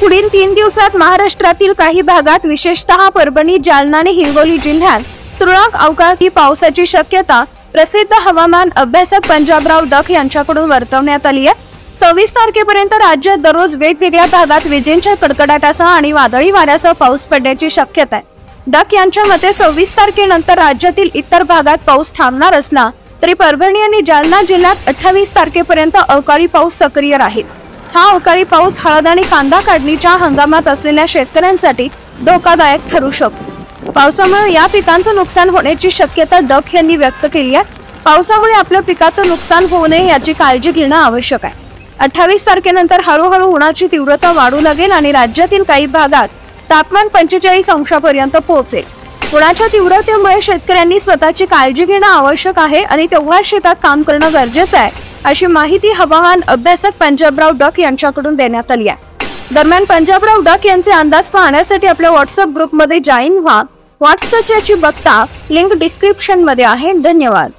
पुढील 3 दिवसात महाराष्ट्रातील काही भागात विशेषतः परभणी, जालना आणि हिंगोली जिल्ह्यात तुरळक अवकाळी पावसाची शक्यता प्रसिद्ध हवामान अभ्यासक पंजाबराव डक यांच्याकडून वर्तवण्यात आली आहे। 26 तारखेपर्यंत राज्यात दररोज वेगवेगळ्या भागात विजेंच्या कडकडाटासह आणि वादळी वाऱ्यासह पाऊस पडण्याची शक्यता आहे। डक यांच्या मते 26 तारखेनंतर राज्यातील इतर भागात पाऊस थांबणार असला तरी परभणी आणि जालना जिल्ह्यात 28 तारखेपर्यंत अवकाळी पाऊस सक्रिय राहील। हा अवकाळी पाऊस हळद आणि कांदा काढणीच्या हंगामात असलेल्या शेतकऱ्यांसाठी धोकादायक ठरू शकतो। पावसामुळे या पिकांचं नुकसान होण्याची शक्यता डक यांनी व्यक्त केली आहे। पावसामुळे आपल्या पिकाचं नुकसान होऊ नये याची काळजी घेणं आवश्यक आहे। 28 तारखेनंतर हळूहळू उन्हाची तीव्रता वाढू लागेल आणि राज्यातील काही भागात तापमान 45 अंशापर्यंत पोहोचेल। उन्हाच्या तीव्रतेमुळे शेतकऱ्यांनी स्वतःची काळजी घेणं आवश्यक आहे आणि तेव्हा शेतात काम करणं गरजेचं आहे, अशी माहिती हवामान अभ्यासक पंजाबराव डक यांच्याकडून देण्यात आली आहे। दरम्यान पंजाबराव डक यांचे अंदाज पाहण्यासाठी आपल्या व्हॉट्सअप ग्रुपमध्ये जॉईन व्हा। व्हॉट्सअपची बघता लिंक डिस्क्रिप्शन मध्ये आहे। धन्यवाद।